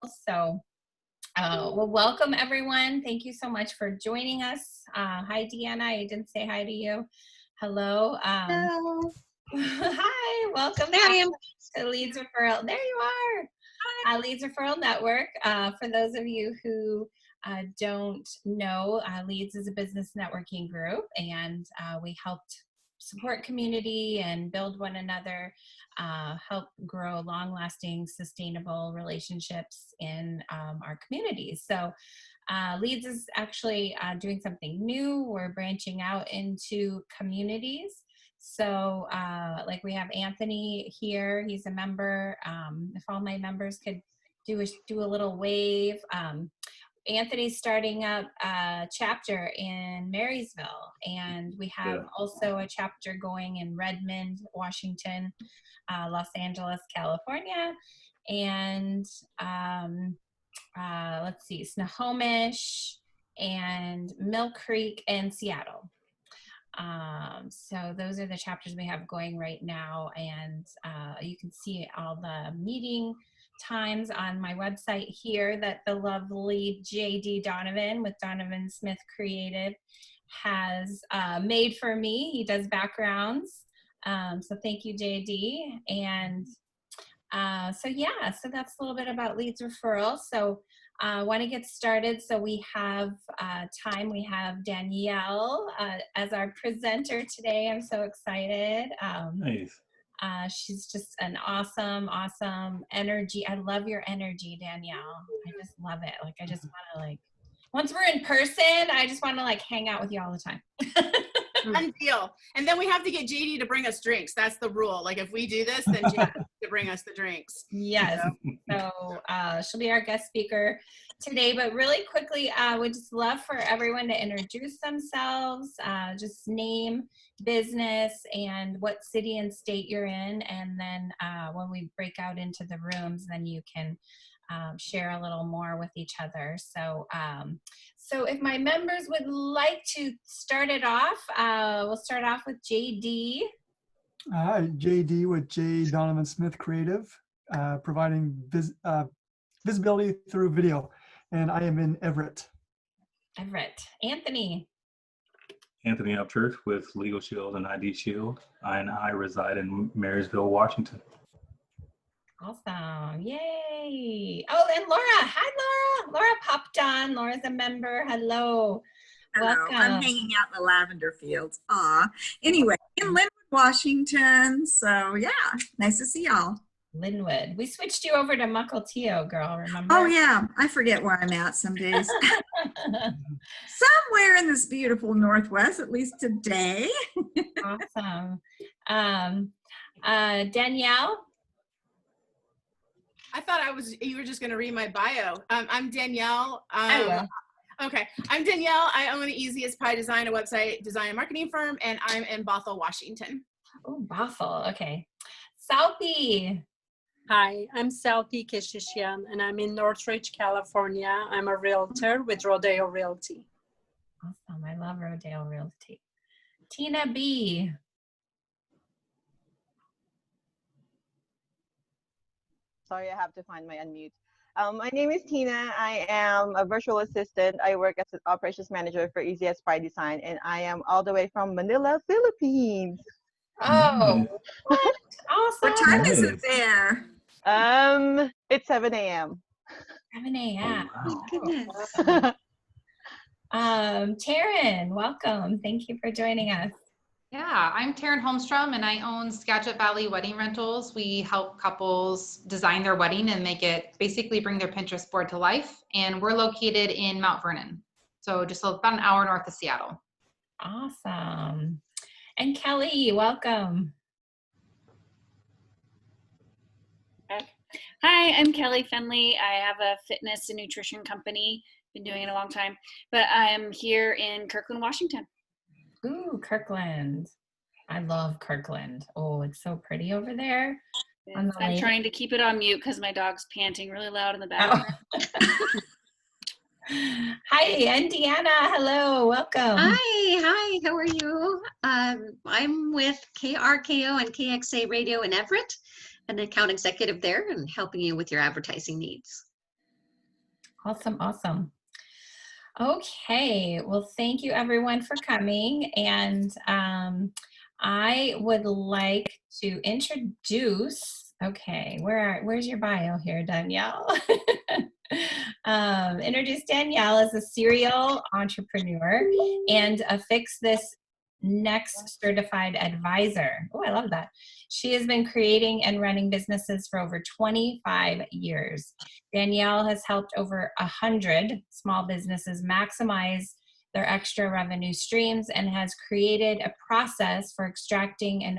So, well, welcome everyone. Thank you so much for joining us. Hi, Deanna. I didn't say hi to you. Hello. Hello. Hi, welcome There I am. to Leads Referral. There you are. Leads Referral Network. For those of you who don't know, Leads is a business networking group, and we helped support community and build one another, help grow long-lasting, sustainable relationships in our communities. So Leads is actually doing something new. We're branching out into communities. So like we have Anthony here, he's a member. If all my members could do a little wave. Anthony's starting up a chapter in Marysville, and we have also a chapter going in Redmond, Washington, Los Angeles, California, and let's see, Snohomish and Mill Creek and Seattle. So those are the chapters we have going right now, and you can see all the meeting times on my website here that the lovely JD Donovan with Donovan Smith Creative has made for me. He does backgrounds. So thank you, JD. And so that's a little bit about Leads Referral. So I want to get started. So we have time. We have Danielle as our presenter today. I'm so excited. Nice. She's just an awesome energy. I love your energy, Danielle. I just love it. Like, I just want to once we're in person, I just want to hang out with you all the time. Fun deal. And then we have to get JD to bring us drinks. That's the rule. Like, if we do this, then JD has to bring us the drinks. Yes. So she'll be our guest speaker today. But really quickly, would just love for everyone to introduce themselves, just name, business, and what city and state you're in. And then when we break out into the rooms, then you can share a little more with each other. So if my members would like to start it off, we'll start off with JD. Hi, JD with J. Donovan Smith Creative, providing visibility through video, and I am in Everett. Anthony. Anthony Upchurch with Legal Shield and ID Shield, and I reside in Marysville, Washington. Awesome. Yay. Oh, and Laura. Hi, Laura. Laura popped on. Laura's a member. Hello. Welcome. I'm hanging out in the lavender fields. Anyway, in Linwood, Washington. So yeah, nice to see y'all. Linwood. We switched you over to Mukilteo, girl, remember? Oh yeah, I forget where I'm at some days. Somewhere in this beautiful Northwest, at least today. Awesome. Danielle? I thought you were just going to read my bio. I'm Danielle. I will. Okay. I'm Danielle. I own Easy as Pie Design, a website design and marketing firm, and I'm in Bothell, Washington. Oh, Bothell. Okay. Southie. Hi, I'm Southie Keshishian, and I'm in Northridge, California. I'm a realtor with Rodeo Realty. Awesome. I love Rodeo Realty. Tina B. Sorry, I have to find my unmute. My name is Tina. I am a virtual assistant. I work as an operations manager for Easy as Pie Design, and I am all the way from Manila, Philippines. Oh, what? Awesome. What time is it there? It's 7 a.m. 7 a.m. Oh, goodness. Taryn, welcome. Thank you for joining us. Yeah, I'm Taryn Holmstrom, and I own Skagit Valley Wedding Rentals. We help couples design their wedding and make it, basically bring their Pinterest board to life. And we're located in Mount Vernon, so just about an hour north of Seattle. Awesome. And Kelly, welcome. Hi, I'm Kelly Finley. I have a fitness and nutrition company. Been doing it a long time, but I'm here in Kirkland, Washington. Ooh, Kirkland. I love Kirkland. Oh, it's so pretty over there. I'm trying to keep it on mute because my dog's panting really loud in the background. Oh. Hi, and Deanna. Hello, welcome. Hi, how are you? I'm with KRKO and KXA Radio in Everett, an account executive there and helping you with your advertising needs. Awesome, awesome. Okay, well, thank you everyone for coming. And I would like to introduce, okay, where's your bio here, Danielle? Introduce Danielle as a serial entrepreneur and a Fix This Next certified advisor. Oh, I love that. She has been creating and running businesses for over 25 years. Danielle has helped over 100 small businesses maximize their extra revenue streams and has created a process for extracting an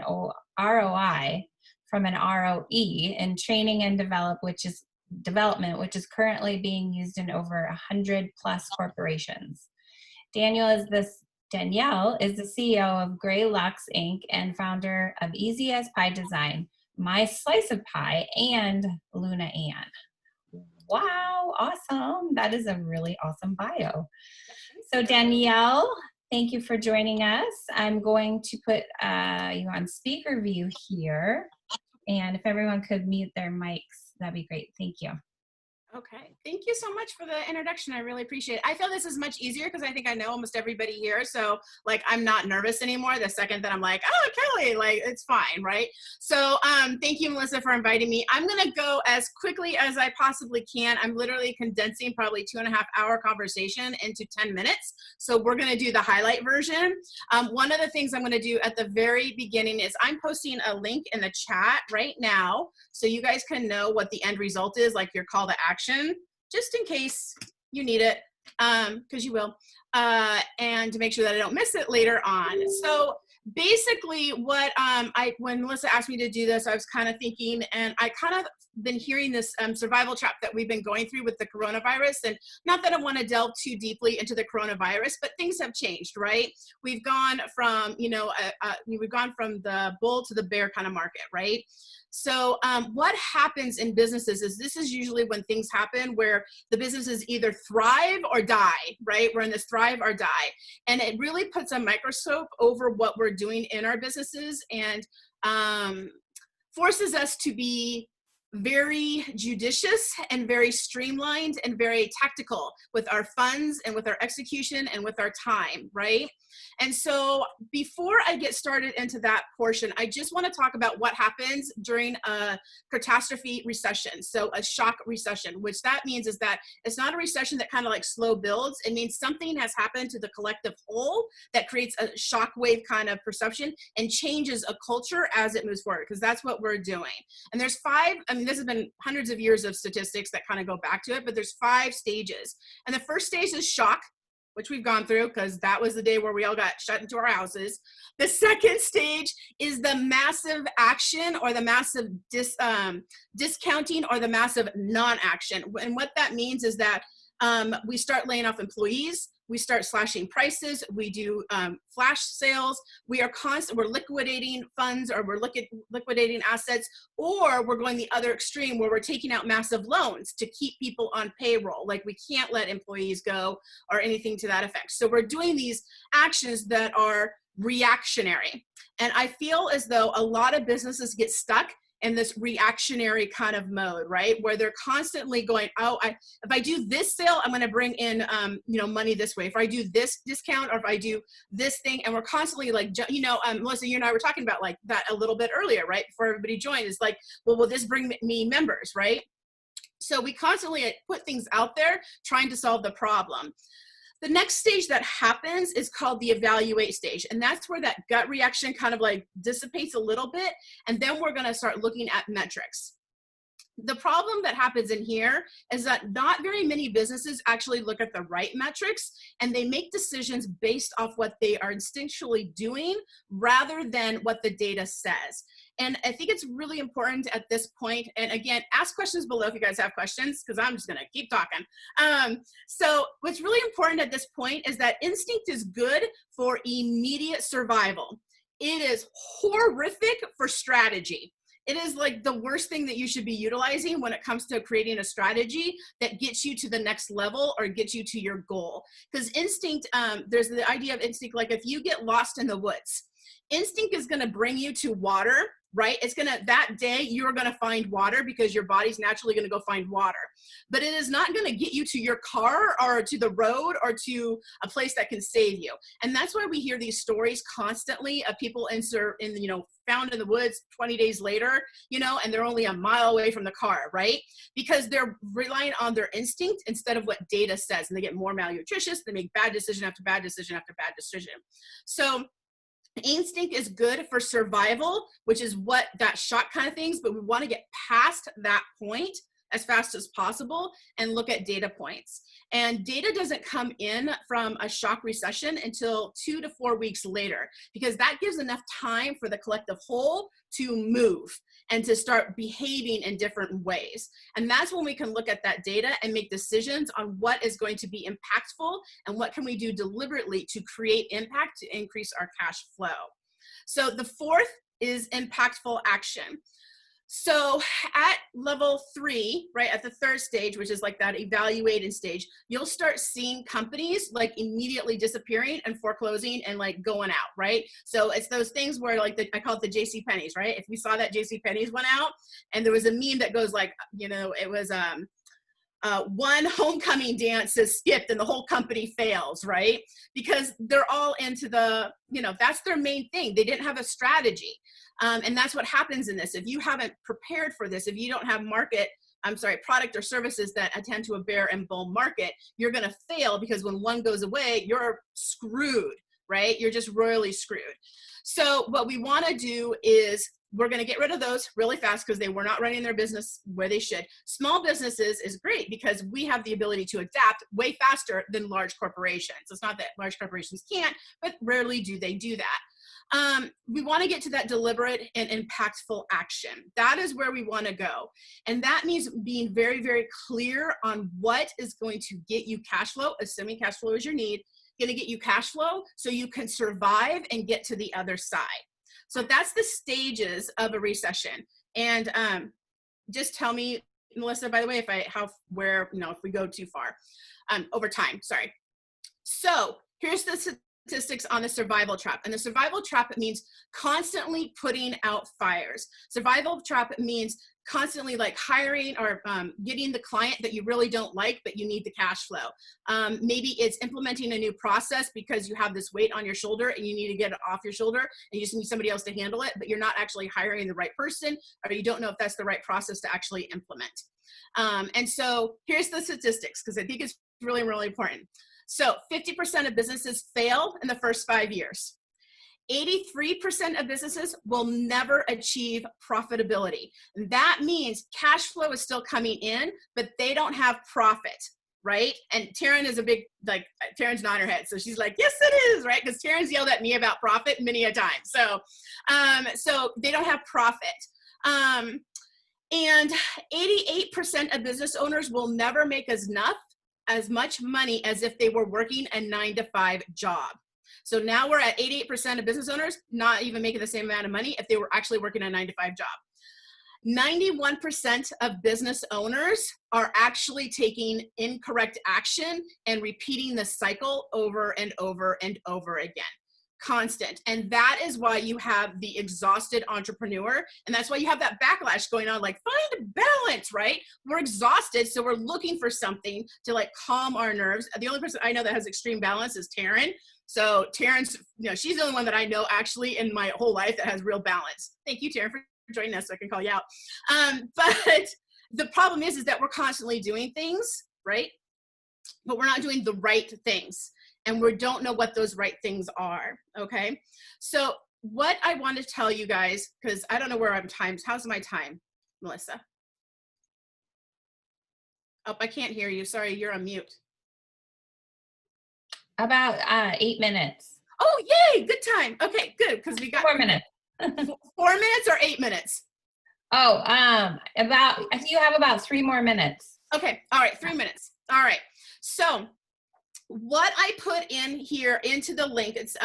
ROI from an ROE in training and development, which is currently being used in over 100 plus corporations. Danielle is the CEO of Gray Lux Inc. and founder of Easy as Pie Design, My Slice of Pie, and Luna Ann. Wow, awesome. That is a really awesome bio. So Danielle, thank you for joining us. I'm going to put you on speaker view here. And if everyone could mute their mics, that'd be great. Thank you. Okay, thank you so much for the introduction. I really appreciate it. I feel this is much easier because I think I know almost everybody here. So like, I'm not nervous anymore the second that I'm like, oh, Kelly, like it's fine, right? So thank you, Melissa, for inviting me. I'm gonna go as quickly as I possibly can. I'm literally condensing probably 2.5 hour conversation into 10 minutes. So we're gonna do the highlight version. One of the things I'm gonna do at the very beginning is I'm posting a link in the chat right now so you guys can know what the end result is, like your call to action, just in case you need it, because you will, and to make sure that I don't miss it later on. So basically what when Melissa asked me to do this, I was kind of thinking, and I kind of been hearing this survival trap that we've been going through with the coronavirus, and not that I want to delve too deeply into the coronavirus, but things have changed, right? We've gone from, we've gone from the bull to the bear kind of market, right? So what happens in businesses is this is usually when things happen where the businesses either thrive or die, right? We're in this thrive or die. And it really puts a microscope over what we're doing in our businesses and forces us to be very judicious and very streamlined and very tactical with our funds and with our execution and with our time, right? And so before I get started into that portion, I just want to talk about what happens during a catastrophe recession. So a shock recession, which that means is that it's not a recession that kind of like slow builds. It means something has happened to the collective whole that creates a shockwave kind of perception and changes a culture as it moves forward, because that's what we're doing. And there's this has been hundreds of years of statistics that kind of go back to it, but there's 5 stages. And the first stage is shock, which we've gone through because that was the day where we all got shut into our houses. The second stage is the massive action or the massive discounting or the massive non-action. And what that means is that we start laying off employees, we start slashing prices, we do flash sales, we're liquidating funds, or we're liquidating assets, or we're going the other extreme where we're taking out massive loans to keep people on payroll. Like we can't let employees go or anything to that effect. So we're doing these actions that are reactionary. And I feel as though a lot of businesses get stuck in this reactionary kind of mode, right? Where they're constantly going, oh, if I do this sale, I'm going to bring in, money this way. If I do this discount, or if I do this thing, and we're constantly like, Melissa, you and I were talking about like that a little bit earlier, right? Before everybody joined, it's like, well, will this bring me members, right? So we constantly put things out there trying to solve the problem. The next stage that happens is called the evaluate stage. And that's where that gut reaction kind of like dissipates a little bit. And then we're going to start looking at metrics. The problem that happens in here is that not very many businesses actually look at the right metrics, and they make decisions based off what they are instinctually doing rather than what the data says. And I think it's really important at this point, and again, ask questions below if you guys have questions, because I'm just gonna keep talking. So what's really important at this point is that instinct is good for immediate survival. It is horrific for strategy. It is like the worst thing that you should be utilizing when it comes to creating a strategy that gets you to the next level or gets you to your goal. Because instinct, there's the idea of instinct, like if you get lost in the woods, instinct is going to bring you to water right? It's gonna, that day you're gonna find water because your body's naturally gonna go find water. But it is not gonna get you to your car or to the road or to a place that can save you. And that's why we hear these stories constantly of people found in the woods 20 days later, and they're only a mile away from the car, right? Because they're relying on their instinct instead of what data says. And they get more malnutritious, they make bad decision after bad decision after bad decision. So instinct is good for survival, which is what that shock kind of things, but we want to get past that point as fast as possible and look at data points. And data doesn't come in from a shock recession until 2 to 4 weeks later, because that gives enough time for the collective whole to move and to start behaving in different ways. And that's when we can look at that data and make decisions on what is going to be impactful and what can we do deliberately to create impact to increase our cash flow. So the fourth is impactful action. So at level 3, right, at the third stage, which is like that evaluating stage, you'll start seeing companies like immediately disappearing and foreclosing and like going out, right? So it's those things where like I call it the JC Penney's, right? If we saw that JC Penney's went out and there was a meme that goes like, it was one homecoming dance is skipped and the whole company fails, right? Because they're all into the, that's their main thing. They didn't have a strategy. And that's what happens in this. If you haven't prepared for this, if you don't have product or services that attend to a bear and bull market, you're going to fail because when one goes away, you're screwed, right? You're just royally screwed. So what we want to do is we're going to get rid of those really fast because they were not running their business where they should. Small businesses is great because we have the ability to adapt way faster than large corporations. It's not that large corporations can't, but rarely do they do that. We want to get to that deliberate and impactful action. That is where we want to go. And that means being very, very clear on what is going to get you cash flow, assuming cash flow is your need, going to get you cash flow so you can survive and get to the other side. So that's the stages of a recession. And just tell me, Melissa, by the way, if we go too far over time, sorry. So here's the statistics on the survival trap. And the survival trap means constantly putting out fires. Survival trap means constantly like hiring or getting the client that you really don't like, but you need the cash flow. Maybe it's implementing a new process because you have this weight on your shoulder and you need to get it off your shoulder and you just need somebody else to handle it, but you're not actually hiring the right person, or you don't know if that's the right process to actually implement. And so here's the statistics, because I think it's really, really important. So 50% of businesses fail in the first 5 years. 83% of businesses will never achieve profitability. And that means cash flow is still coming in, but they don't have profit, right? And Taryn is a big, Taryn's nodding her head. So she's like, yes, it is, right? Because Taryn's yelled at me about profit many a time. So they don't have profit. And 88% of business owners will never make as much money as if they were working a 9-to-5 job. So now we're at 88% of business owners not even making the same amount of money if they were actually working a 9-to-5 job. 91% of business owners are actually taking incorrect action and repeating the cycle over and over and over again. Constant. And that is why you have the exhausted entrepreneur. And that's why you have that backlash going on, like, find a balance, right? We're exhausted. So we're looking for something to like calm our nerves. The only person I know that has extreme balance is Taryn. So Taryn's, she's the only one that I know actually in my whole life that has real balance. Thank you, Taryn, for joining us so I can call you out. But the problem is that we're constantly doing things, right? But we're not doing the right things. And we don't know what those right things are, okay? So what I want to tell you guys, because I don't know where I'm timed. How's my time, Melissa? Oh, I can't hear you. Sorry, you're on mute. About 8 minutes. Oh, yay, good time. Okay, good, because we got 4 minutes. 4 minutes or 8 minutes? Oh, you have about 3 more minutes. Okay, all right, 3 minutes. All right, so what I put in here into the link, it's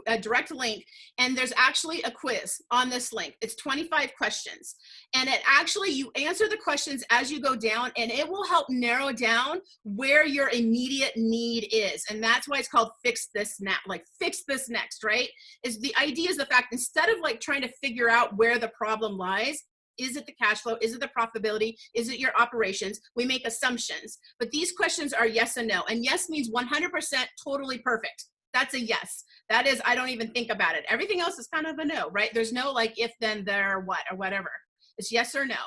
a direct link, and there's actually a quiz on this link. It's 25 questions. And it actually, you answer the questions as you go down, and it will help narrow down where your immediate need is. And that's why it's called fix this now, like fix this next, right? Is the idea is the fact, instead of like trying to figure out where the problem lies, is it the cash flow? Is it the profitability? Is it your operations? We make assumptions, but these questions are yes and no. And yes means 100% totally perfect. That's a yes. That is, I don't even think about it. Everything else is kind of a no, right? There's no like if, then, there, what, or whatever. It's yes or no.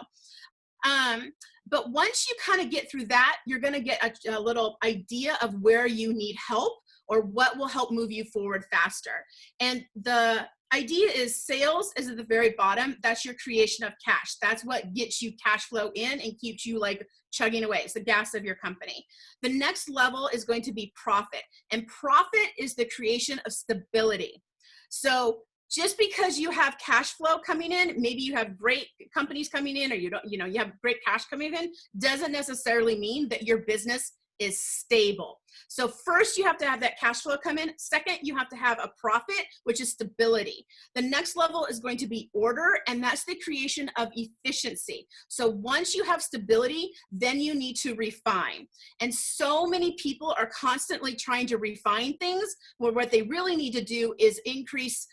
But once you kind of get through that, you're going to get a little idea of where you need help or what will help move you forward faster. And the idea is sales is at the very bottom. That's your creation of cash. That's what gets you cash flow in and keeps you like chugging away. It's the gas of your company. The next level is going to be profit. And profit is the creation of stability. So just because you have cash flow coming in, maybe you have great companies coming in, or you don't, you have great cash coming in, doesn't necessarily mean that your business is stable. So first you have to have that cash flow come in. Second, you have to have a profit, which is stability. The next level is going to be order, and that's the creation of efficiency. So once you have stability, then you need to refine. And so many people are constantly trying to refine things, where what they really need to do is increase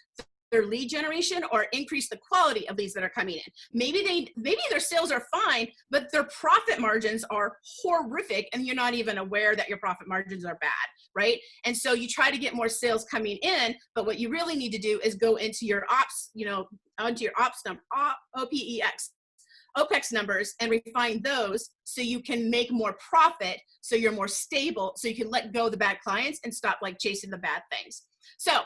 their lead generation or increase the quality of leads that are coming in. Maybe their sales are fine, but their profit margins are horrific, and you're not even aware that your profit margins are bad, right? And so you try to get more sales coming in, but what you really need to do is go into your ops, onto your ops number, OPEX numbers, and refine those so you can make more profit, so you're more stable, so you can let go of the bad clients and stop like chasing the bad things. So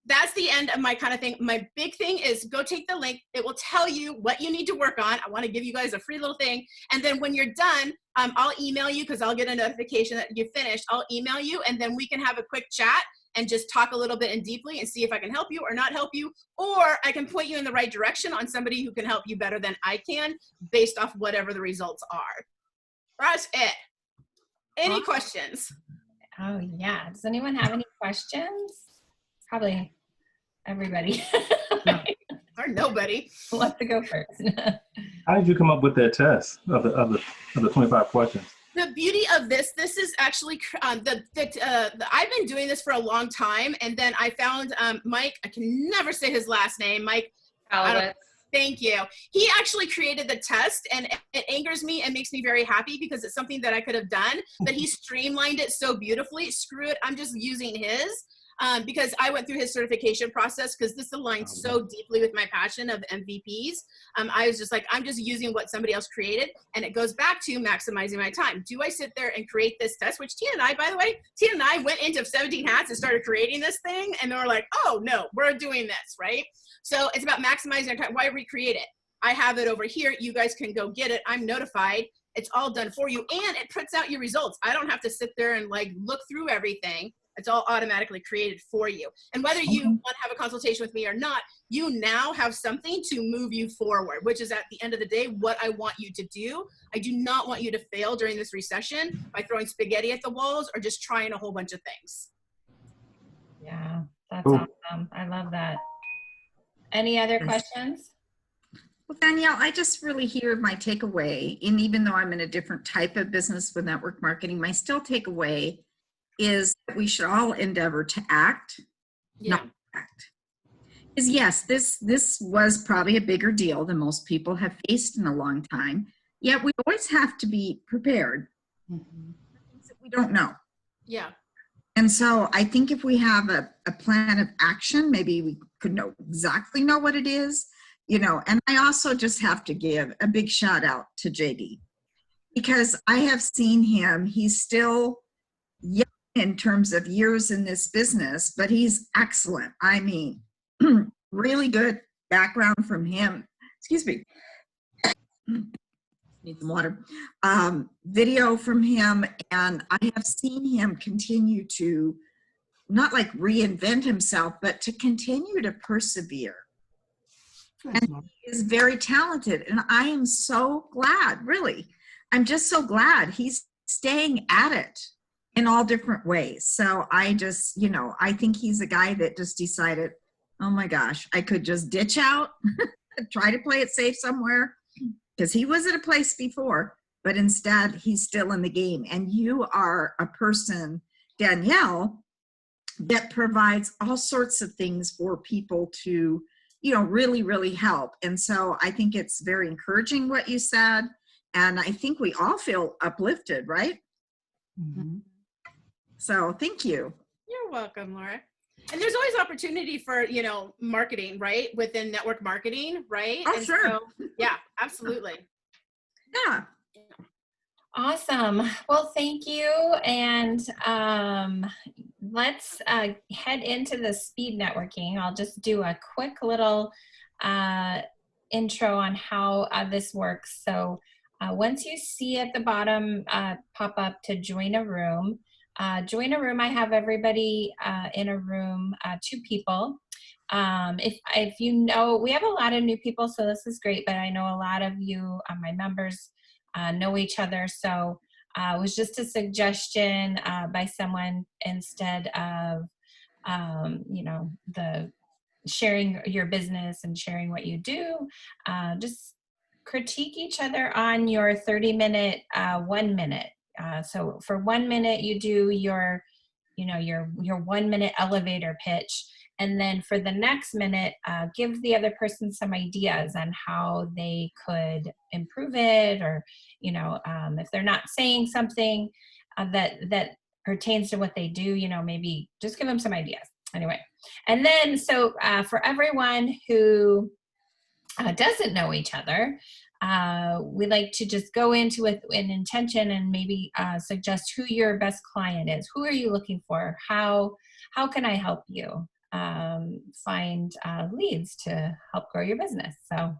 that's the end of my kind of thing. My big thing is go take the link. It will tell you what you need to work on. I want to give you guys a free little thing. And then when you're done, I'll email you, because I'll get a notification that you finished. I'll email you, and then we can have a quick chat and just talk a little bit and deeply and see if I can help you or not help you, or I can point you in the right direction on somebody who can help you better than I can based off whatever the results are. That's it. Any questions? Oh yeah. Does anyone have any questions? Probably everybody. Or nobody. Who wants to go first? How did you come up with that test of the 25 questions? The beauty of this is actually I've been doing this for a long time, and then I found Mike. I can never say his last name. Mike. Thank you. He actually created the test, and it angers me and makes me very happy because it's something that I could have done, but he streamlined it so beautifully. Screw it. I'm just using his. Because I went through his certification process, because this aligns so deeply with my passion of MVPs. I was just like, I'm just using what somebody else created, and it goes back to maximizing my time. Do I sit there and create this test? Which Tina and I, by the way, went into 17 hats and started creating this thing, and they were like, oh no, we're doing this, right? So it's about maximizing our time. Why recreate it? I have it over here. You guys can go get it. I'm notified. It's all done for you, and it puts out your results. I don't have to sit there and like look through everything. It's all automatically created for you. And whether you want to have a consultation with me or not, you now have something to move you forward, which is at the end of the day, what I want you to do. I do not want you to fail during this recession by throwing spaghetti at the walls or just trying a whole bunch of things. Yeah, that's awesome. I love that. Any other questions? Well, Danielle, I just really hear my takeaway, and even though I'm in a different type of business with network marketing, my still takeaway is that we should all endeavor to act, not act. Is yes, this was probably a bigger deal than most people have faced in a long time, yet we always have to be prepared for things that we don't know. Yeah. And so I think if we have a plan of action, maybe we could know what it is, and I also just have to give a big shout out to JD, because I have seen him, he's still young in terms of years in this business, but he's excellent. I mean, really good background from him. Excuse me. Need some water. Video from him, and I have seen him continue to not like reinvent himself, but to continue to persevere. And he is very talented, and I am so glad, really. I'm just so glad he's staying at it. in all different ways. So I just, I think he's a guy that just decided, oh my gosh, I could just ditch out, try to play it safe somewhere, because he was at a place before, but instead he's still in the game. And you are a person, Danielle, that provides all sorts of things for people to, really, really help. And so I think it's very encouraging what you said. And I think we all feel uplifted, right? Mhm. So thank you. You're welcome, Laura. And there's always opportunity for, marketing, right? Within network marketing, right? Oh, And sure. so, yeah, absolutely. Yeah. Awesome. Well, thank you. And let's head into the speed networking. I'll just do a quick little intro on how this works. So once you see at the bottom pop up to join a room, I have everybody in a room, 2 people. If you know, we have a lot of new people, so this is great, but I know a lot of you, my members, know each other. So it was just a suggestion by someone, instead of, the sharing your business and sharing what you do, just critique each other on your 30-minute, 1 minute. So for 1 minute, you do your 1 minute elevator pitch. And then for the next minute, give the other person some ideas on how they could improve it, or, if they're not saying something that pertains to what they do, maybe just give them some ideas. Anyway, and then so for everyone who doesn't know each other, we like to just go into with an intention and maybe suggest who your best client is. Who are you looking for? How can I help you find leads to help grow your business? So